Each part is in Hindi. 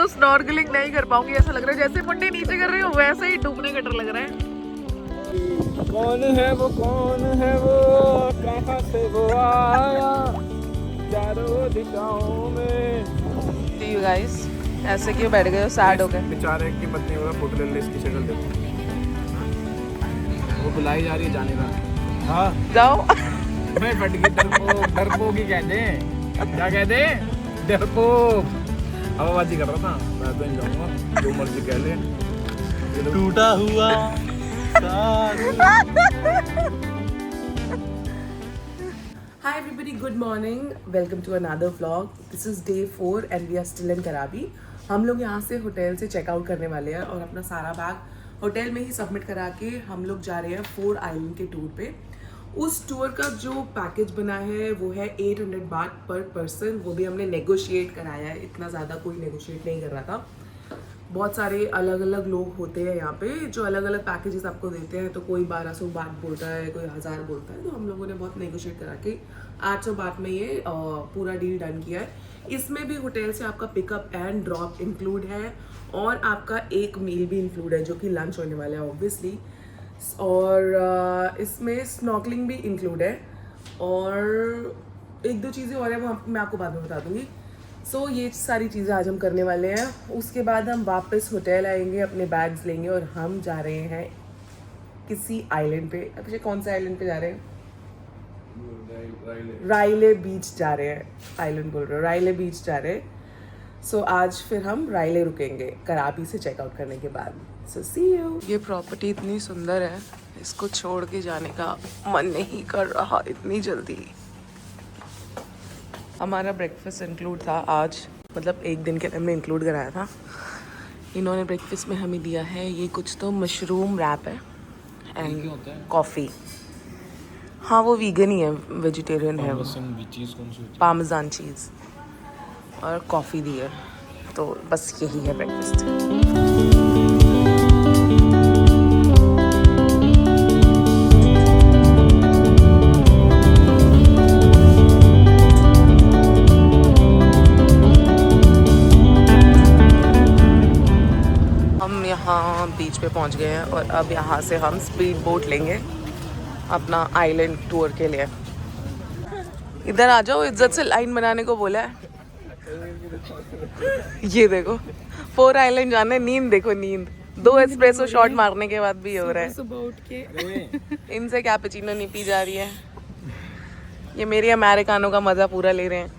तो स्नॉर्कलिंग नहीं कर पाऊंगी, ऐसा लग रहा है जैसे मुंडे नीचे कर रहे हो वैसे ही डूबने का डर लग रहा है। कौन है वो कहाँ से वो आया चारों दिशाओं में। See you guys, ऐसे क्यों बैठ गए हो, सैड हो गए? बेचारे की पत्नी होगा फोटो ले ले, इसकी शक्ल देखो, वो बुलाई जा रही है जाने का। हाँ जाओ। मैं फट गई, डरपोक ही कहते हैं, क्या कहते हैं, डरपोक। हवाबाजी कर रहा था, मैं तो नहीं जाऊंगा, जो मर्जी कह ले। टूटा हुआ Hi everybody, good morning. Welcome to another vlog. This is day 4 and we are still in Krabi. हम लोग यहाँ से होटल से चेकआउट करने वाले हैं और अपना सारा बैग होटल में ही सबमिट करा के हम लोग जा रहे हैं 4 आइलैंड के टूर पे। उस टूर का जो पैकेज बना है वो है 800 बात पर पर्सन। वो भी हमने नेगोशिएट कराया है, इतना ज़्यादा कोई नेगोशिएट नहीं कर रहा था। बहुत सारे अलग अलग लोग होते हैं यहाँ पे जो अलग अलग पैकेजेस आपको देते हैं, तो कोई 1200 बात बोलता है, कोई 1000 बोलता है, तो हम लोगों ने बहुत नेगोशिएट करा के 800 बात में ये पूरा डील डन किया है। इसमें भी होटल से आपका पिकअप एंड ड्रॉप इंक्लूड है और आपका एक मील भी इंक्लूड है जो कि लंच होने वाला है ऑब्वियसली, और इसमें स्नॉर्कलिंग भी इंक्लूड है और एक दो चीज़ें और हैं वो मैं आपको बाद में बता दूँगी। सो ये सारी चीज़ें आज हम करने वाले हैं। उसके बाद हम वापस होटल आएंगे, अपने बैग्स लेंगे और हम जा रहे हैं किसी आइलैंड पे। अक्षय कौन से आइलैंड पे जा रहे हैं? राइले बीच जा रहे हैं। आइलैंड बोल रहे हो, राइले बीच जा रहे हैं। सो आज फिर हम राइले रुकेंगे कराबी से चेकआउट करने के बाद। सो सी यू। ये प्रॉपर्टी इतनी सुंदर है, इसको छोड़ के जाने का मन नहीं कर रहा इतनी जल्दी। हमारा ब्रेकफास्ट इंक्लूड था आज, मतलब एक दिन के लिए हमने इंक्लूड कराया था। इन्होंने ब्रेकफास्ट में हमें दिया है ये कुछ तो मशरूम रैप है एंड कॉफ़ी। हाँ वो वीगन ही है, वेजिटेरियन है वो। पार्मेजान चीज़ और कॉफ़ी दी है, तो बस यही है ब्रेकफास्ट। यहाँ बीच पे पहुँच गए हैं और अब यहाँ से हम स्पीड बोट लेंगे अपना आइलैंड टूर के लिए। इधर आ जाओ, इज्जत से लाइन बनाने को बोला है। ये देखो 4 आइलैंड जाने, नींद देखो नींद। 2 एस्प्रेसो शॉट मारने के बाद भी हो रहा है। सुबह उठ के इनसे कैपेचिनो नहीं पी जा रही है, ये मेरी अमेरिकानो का मज़ा पूरा ले रहे हैं।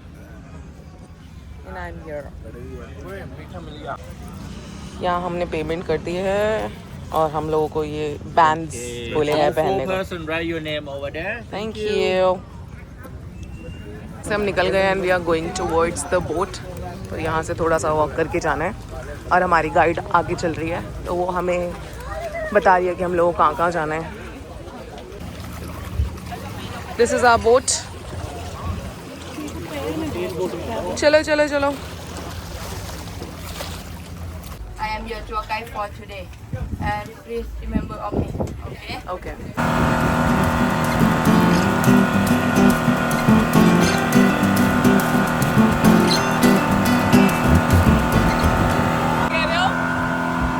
यहाँ हमने पेमेंट कर दी है और हम लोगों को ये बैंड्स बोले हैं पहनने को। Thank you. से हम निकल गए and we are going towards the boat. तो यहाँ से थोड़ा सा वॉक करके जाना है और हमारी गाइड आगे चल रही है, तो वो हमें बता रही है कि हम लोगों को कहाँ कहाँ जाना है। This is our boat. चलो चलो चलो। I am your tour guide for today, and please remember of me. Okay? Okay.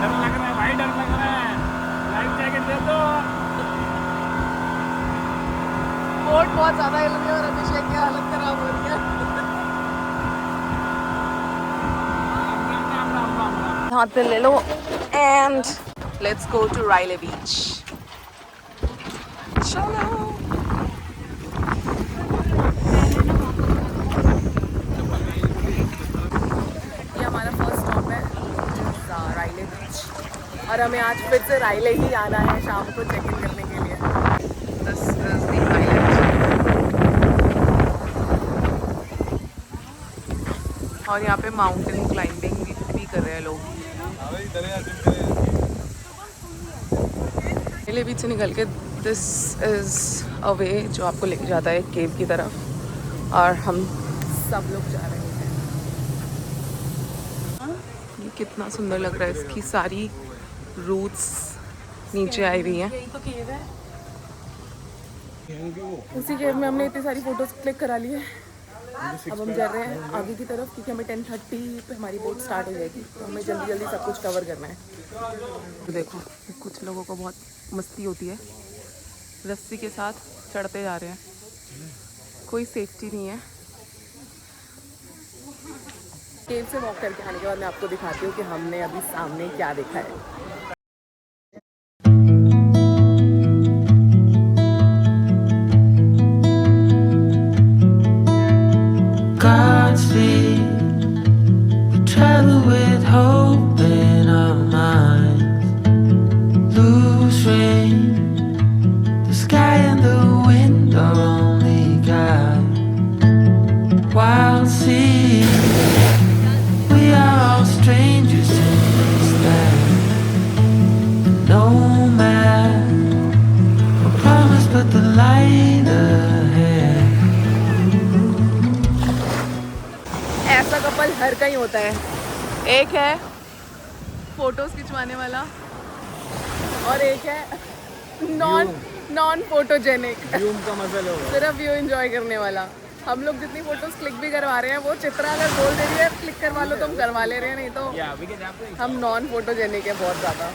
डर लग रहा है भाई, डर लग रहा है। लाइफ जैकेट दे दो। बोट बहुत ज़्यादा हिल रही है और अभिषेक की हालत खराब हो रही है। हाथ पे ले लो एंड लेट्स गो टू राइले बीच। चलो। ये हमारा फर्स्ट स्टॉप है राइले बीच और हमें आज फिर से राइले ही आना है शाम को चेक इन करने के लिए। दिस इज द आइलैंड और यहाँ पे माउंटेन क्लाइंबिंग भी कर रहे हैं लोग। राइले बीच से निकल के दिस इज़ अ वे जो आपको लेके जाता है केव की तरफ और हम सब लोग जा रहे हैं। ये कितना सुंदर लग रहा है, इसकी सारी रूट्स नीचे आई हुई हैं। यही तो केव है। उसी केव में हमने इतनी सारी फोटोज क्लिक करा ली है। अब हम जा रहे हैं आगे की तरफ क्योंकि हमें 10:30 पे हमारी बोट स्टार्ट हो जाएगी, तो हमें जल्दी जल्दी सब कुछ कवर करना है। तो देखो कुछ लोगों को बहुत मस्ती होती है, रस्सी के साथ चढ़ते जा रहे हैं, कोई सेफ्टी नहीं है। केव से वॉक करके आने के बाद मैं आपको दिखाती हूँ कि हमने अभी सामने क्या देखा है। Travel with hope in our minds, lose rain, the sky and the wind are only guide. Wild sea, we are all strangers in this land. No man, no promise but the light ahead. ऐसा कपल हर कहीं होता है, एक है फोटोज खिंचवाने वाला और एक है नॉन फोटोजेनिक, का मसला होगा। सिर्फ व्यू एंजॉय करने वाला। हम लोग जितनी फोटोज क्लिक भी करवा रहे हैं, वो चित्रा अगर बोल दे रही है क्लिक करवा लो तो हम करवा ले रहे हैं, नहीं तो हम नॉन फोटोजेनिक है बहुत ज़्यादा।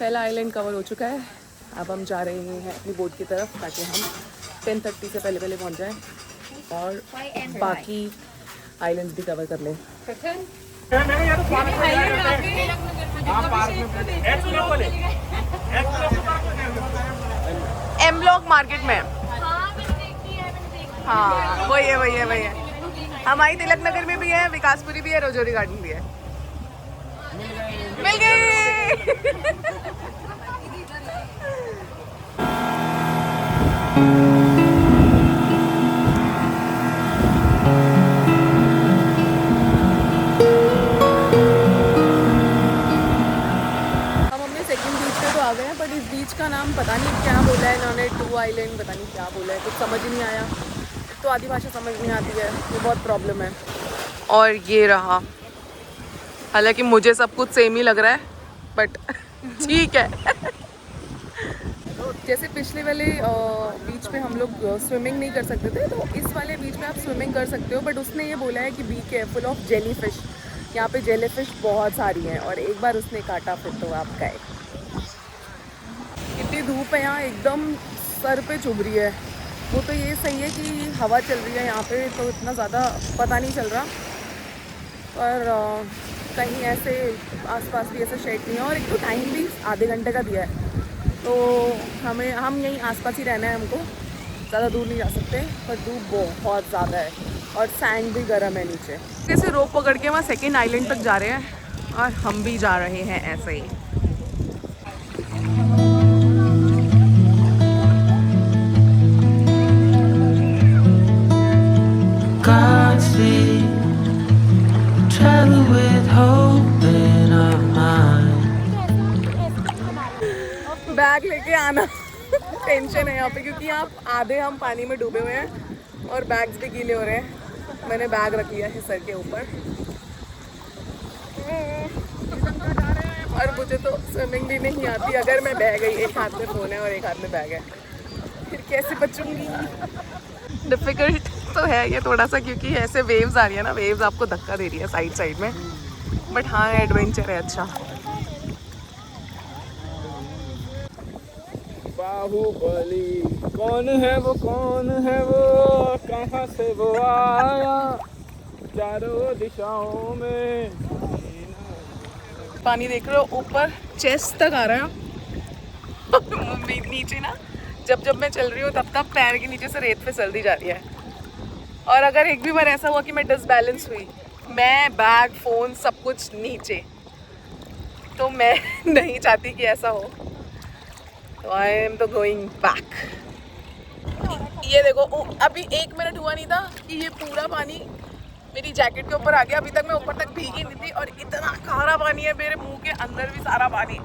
पहला आइलैंड कवर हो चुका है, अब हम जा रहे हैं अपनी बोट की तरफ ताकि हम 10:30 से पहले पहुंच जाएं और बाकी आइलैंड्स भी कवर कर लें। एम ब्लॉक मार्केट में, हाँ वही है। हमारी तिलक नगर में भी है, विकासपुरी भी है, रोजोरी गार्डन भी है। मिल गई। बट इस बीच का नाम पता नहीं क्या बोला है इन्होंने, 2 आइलैंड पता नहीं क्या बोला है, कुछ समझ ही नहीं आया। तो आधी भाषा समझ नहीं आती है, ये बहुत प्रॉब्लम है। और ये रहा, हालांकि मुझे सब कुछ सेम ही लग रहा है बट ठीक है। जैसे पिछले वाले बीच पे हम लोग स्विमिंग नहीं कर सकते थे, तो इस वाले बीच में आप स्विमिंग कर सकते हो, बट उसने ये बोला है कि be careful of jelly fish. यहाँ पे जेली फिश बहुत सारी हैं और एक बार उसने काटा फिर तो आप गए। इतनी धूप है यहाँ, एकदम सर पे चुभ रही है। वो तो ये सही है कि हवा चल रही है यहाँ पे, तो इतना ज़्यादा पता नहीं चल रहा, पर कहीं ऐसे आसपास भी ऐसा शेड नहीं है। और एक तो टाइम भी आधे घंटे का दिया है, तो हम यहीं आसपास ही रहना है, हमको ज़्यादा दूर नहीं जा सकते। पर धूप बहुत ज़्यादा है और सैंड भी गर्म है नीचे। जैसे रोप पकड़ के वहाँ सेकेंड आइलैंड तक जा रहे हैं और हम भी जा रहे हैं ऐसे ही। Travel with hope in our mind. Bag लेके आना टेंशन है यहाँ पे, क्योंकि यहाँ आधे हम पानी में डूबे हुए हैं और बैग्स भी गीले हो रहे हैं। मैंने बैग रख लिया है सर के ऊपर और मुझे तो स्विमिंग भी नहीं आती। अगर मैं बह गई, एक हाथ में फ़ोन है और एक हाथ में बैग है, फिर कैसे बचूंगी। डिफ़िकल्ट तो है ये थोड़ा सा, क्योंकि ऐसे वेव्स आ रही है ना, वेव्स आपको धक्का दे रही है साइड में, बट हाँ एडवेंचर है अच्छा। बाहुबली कौन है वो, कहाँ से वो आया, चारों दिशाओं में। पानी देख रहे हो, ऊपर चेस्ट तक आ रहा है। नीचे ना जब मैं चल रही हूँ तब पैर के नीचे से रेत फिसल दी जा रही है। और अगर एक भी बार ऐसा हुआ कि मैं डिसबैलेंस हुई, मैं बैग फ़ोन सब कुछ नीचे, तो मैं नहीं चाहती कि ऐसा हो, तो आई एम तो गोइंग बैक। ये देखो, अभी 1 मिनट हुआ नहीं था कि ये पूरा पानी मेरी जैकेट के ऊपर आ गया। अभी तक मैं ऊपर तक भीगी नहीं थी और इतना खारा पानी है, मेरे मुंह के अंदर भी सारा पानी।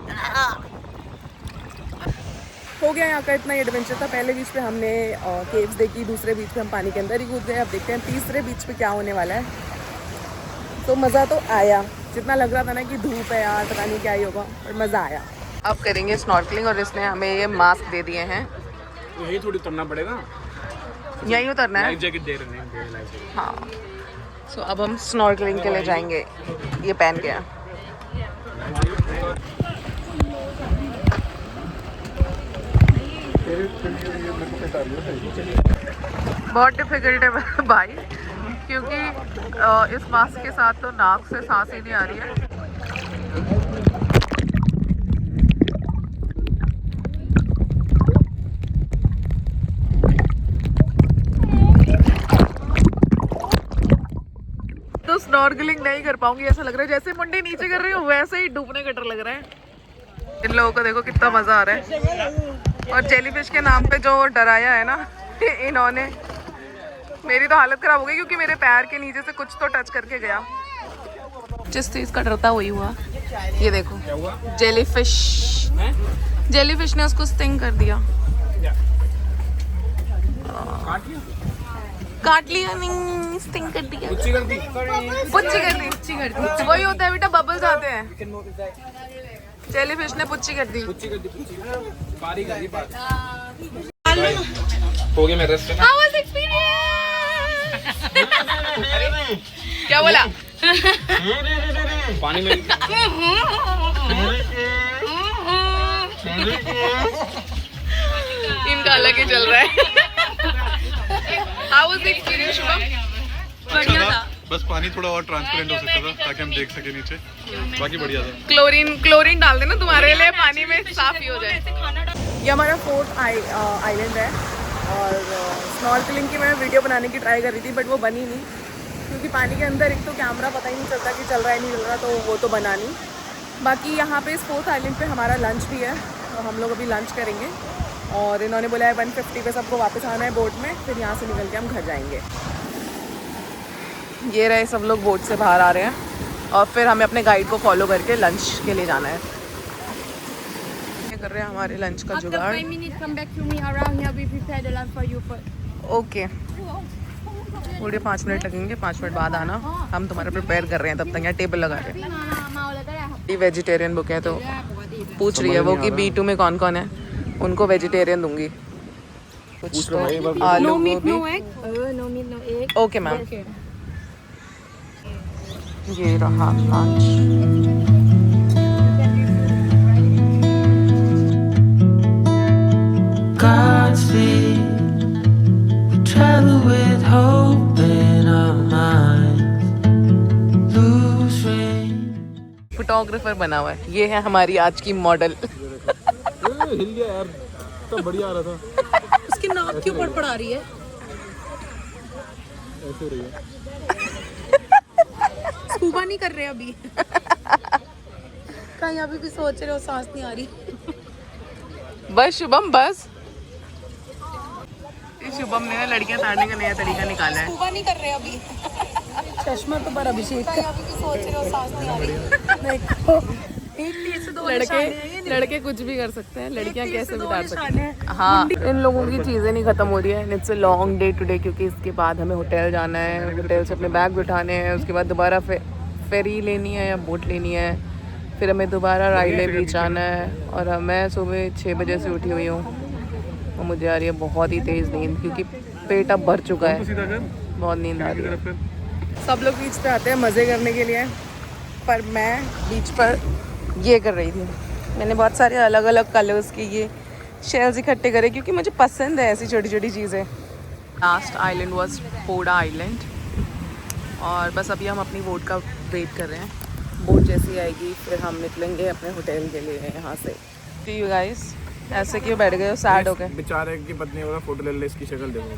हो गया यहाँ का इतना एडवेंचर था। पहले बीच पे हमने केव्स देखी, दूसरे बीच पे हम पानी के अंदर ही कूद गए। अब देखते हैं तीसरे बीच पे क्या होने वाला है। तो मज़ा तो आया, जितना लग रहा था ना कि धूप है यार पता नहीं क्या ही होगा, पर मज़ा आया। अब करेंगे स्नॉर्कलिंग और इसने हमें ये मास्क दे दिए हैं। यही थोड़ी उतरना पड़ेगा। यहीं उतरना है। लाइफ जैकेट दे रहे हैं लाइफ जैकेट। हाँ, सो अब हम स्नॉर्कलिंग के लिए जाएंगे, ये पहन के। बहुत डिफिकल्ट है भाई, क्योंकि इस मास्क के साथ तो नाक से सांस ही नहीं आ रही है। तो स्नॉर्कलिंग नहीं कर पाऊंगी, ऐसा लग रहा है जैसे मुंडे नीचे कर रही हूँ वैसे ही डूबने का डर लग रहा है। इन लोगों को देखो कितना मजा आ रहा है। और जेलीफिश के नाम पे जो डराया है ना इन्होंने, मेरी तो हालत खराब हो गई क्योंकि मेरे पैर के नीचे से कुछ तो टच करके गया। जिस चीज का डरता वही हुआ। ये देखो जेलीफिश ने उसको स्टिंग कर दिया। काट लिया नहीं, स्टिंग कर दिया। पुच्ची कर दी। वही होता है बेटा, बबल्स आते हैं। जेलीफिश ने पुच्ची कर दी। हो गया मेरा रेस्ट। How was experience? क्या बोला? पानी में इनका अलग ही चल रहा है। How was the experience, Shubham? बढ़िया था। बस पानी थोड़ा और ट्रांसपेरेंट हो सकता था ताकि हम देख सके नीचे, बाकी बढ़िया था। क्लोरीन डाल देना तुम्हारे लिए, पानी में साफ ही हो जाए। ये हमारा 4th आइलैंड है और स्नॉर्कलिंग की मैं वीडियो बनाने की ट्राई कर रही थी बट वो बनी नहीं, क्योंकि पानी के अंदर एक तो कैमरा पता ही नहीं चलता कि चल रहा है नहीं चल रहा, तो वो तो बना नहीं। बाकी यहाँ पे इस 4th आइलैंड पे हमारा लंच भी है, तो हम लोग अभी लंच करेंगे। और इन्होंने बोला है 150 पे सबको वापस आना है बोट में, फिर यहाँ से निकल के हम घर जाएंगे। ये रहे सब लोग बोट से बाहर आ रहे हैं और फिर हमें अपने गाइड को फॉलो करके लंच के लिए जाना है। कर रहे हैं हमारे लंच का जुगाड़। 5 minutes, come back to me around here. We prepare the lunch for you first. Okay, थोड़े 5 मिनट लगेंगे, 5 मिनट बाद आना। हम तुम्हारा प्रिपेयर कर रहे हैं, तब तक यहाँ टेबल लगा रहे हैं। ये वेजिटेरियन बुक है तो पूछ रही है वो कि B2 में कौन कौन है, उनको वेजिटेरियन दूंगी। कुछ तो आलू गोभी। No meat, no egg. Okay ma'am. ये रहा lunch. Godspeed, we travel with hope in our minds, lose range. Photographer बना हुआ है, ये है हमारी आज की मॉडल। हिल गया यार, तो बढ़िया आ रहा था। उसकी नाक क्यों पड़ रही है? ऐसे रही है। स्कूबा नहीं कर रहे अभी? कहीं अभी भी सोच रहे हो, सांस नहीं आ रही? बस शुभम बस। इस शुभम ने ना लड़कियां ताड़ने का नया तरीका निकाला है। स्कूबा नहीं कर रहे अभी? चश्मा तो पर अभिषेक। कहीं अभी भी सोच रहे हो, सांस नहीं आ रही? एक तीर से 2 लड़के कुछ भी कर सकते हैं, लड़कियां कैसे भी ताड़ सकती हैं। हाँ, इन लोगों की चीज़ें नहीं खत्म हो रही है। It's a long day today, क्योंकि इसके बाद हमें होटल जाना है, होटल से अपने बैग उठाने हैं, उसके बाद दोबारा फेरी लेनी है या बोट लेनी है, फिर हमें दोबारा राइले बीच आना है। और मैं सुबह 6 बजे से उठी हुई हूँ और मुझे आ रही है बहुत ही तेज़ नींद, क्योंकि पेट अब भर चुका है, बहुत नींद आ रही है। सब लोग बीच पे आते हैं मज़े करने के लिए, पर मैं बीच पर ये कर रही थी। मैंने बहुत सारे अलग अलग कलर्स के ये शेल्स इकट्ठे करे, क्योंकि मुझे पसंद है ऐसी छोटी छोटी चीज़ें। Last island was Poda island, और बस अभी हम अपनी बोट का वेट कर रहे हैं। बोट जैसी आएगी फिर हम निकलेंगे अपने होटल के लिए यहाँ से। सी यू गाइस। ऐसे क्यों बैठ गए हो, सैड हो गए? बेचारे की पत्नी बोला फोटो ले ले, इसकी शक्ल देखो,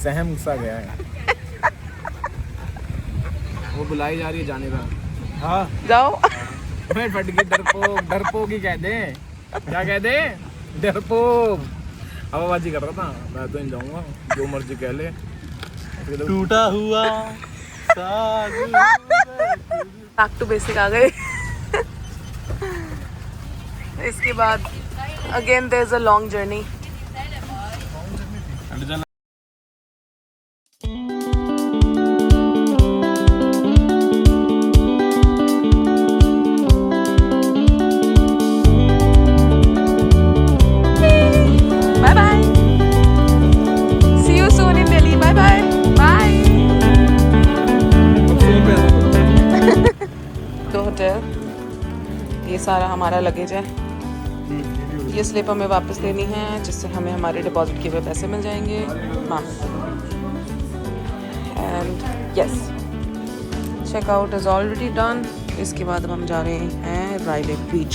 सहम सा गया है। वो बुलाई जा रही है जाने का। हाँ जाओ। मैं फट गई। डरपोक ही कह दे, क्या कह दे, डरपोक। हवाबाजी कर रहा था, मैं तो नहीं जाऊंगा, जो मर्जी कह ले। टूटा हुआ बैक टू बेसिक आ गए। इसके बाद again there is a long journey. Bye bye. Hotel. ये सारा हमारा लगेज है। ये स्लिप हमें वापस देनी है जिससे हमें हमारे डिपॉजिट किए हुए पैसे मिल जाएंगे। हाँ, and yes, checkout is already done. इसके बाद अब हम जा रहे हैं राइले बीच।